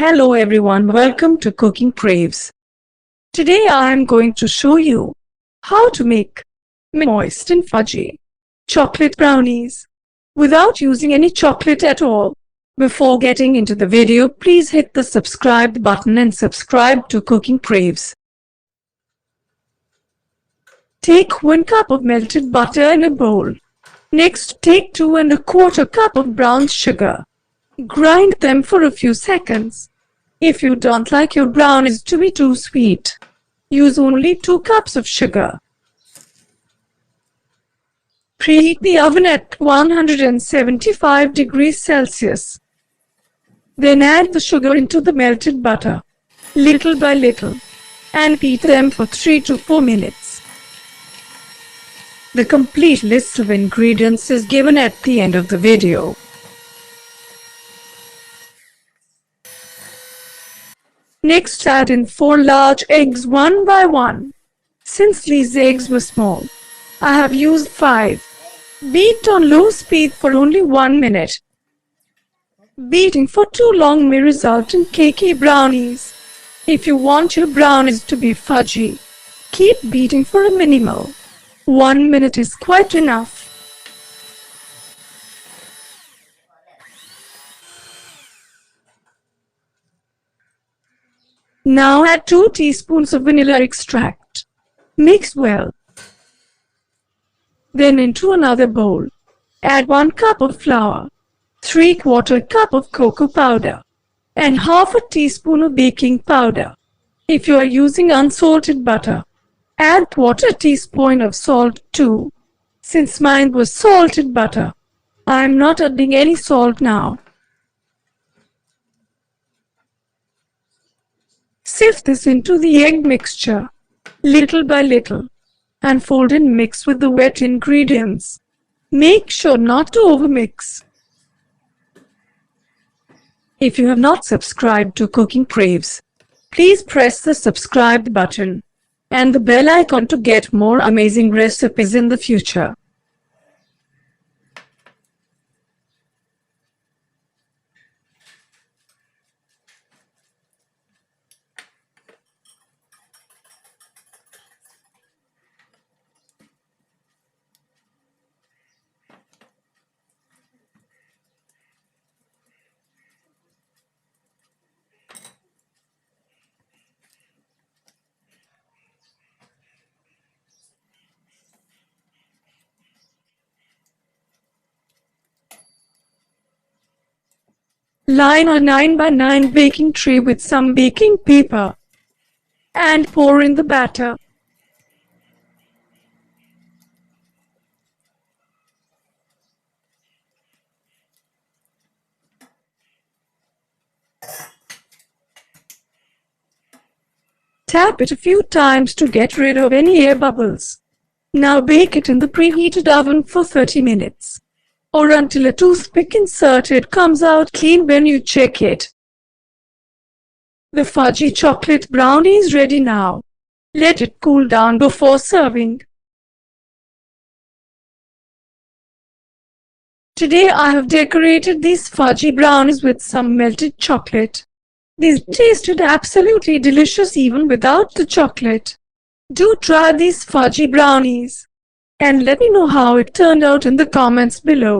Hello everyone, welcome to Cooking Craves. Today I am going to show you how to make moist and fudgy chocolate brownies without using any chocolate at all. Before getting into the video, please hit the subscribe button and subscribe to Cooking Craves. Take 1 cup of melted butter in a bowl. Next, take 2 1/4 cup of brown sugar. Grind them for a few seconds. If you don't like your brownies to be too sweet, use only 2 cups of sugar. Preheat the oven at 175 degrees Celsius. Then add the sugar into the melted butter, little by little, and beat them for 3 to 4 minutes. The complete list of ingredients is given at the end of the video. Next, add in 4 large eggs one by one. Since these eggs were small, I have used 5. Beat on low speed for only 1 minute. Beating for too long may result in cakey brownies. If you want your brownies to be fudgy, keep beating for a minimal 1 minute is quite enough. Now add 2 teaspoons of vanilla extract. Mix well. Then into another bowl, add 1 cup of flour, 3/4 cup of cocoa powder, and half a teaspoon of baking powder. If you are using unsalted butter, add 1/4 teaspoon of salt too. Since mine was salted butter, I am not adding any salt now. Sift this into the egg mixture, little by little, and fold and mix with the wet ingredients. Make sure not to overmix. If you have not subscribed to Cooking Craves, please press the subscribe button and the bell icon to get more amazing recipes in the future. Line a 9 by 9 baking tray with some baking paper and pour in the batter. Tap it a few times to get rid of any air bubbles. Now bake it in the preheated oven for 30 minutes. Or until a toothpick inserted comes out clean when you check it. The fudgy chocolate brownie is ready now. Let it cool down before serving. Today I have decorated these fudgy brownies with some melted chocolate. These tasted absolutely delicious even without the chocolate. Do try these fudgy brownies and let me know how it turned out in the comments below.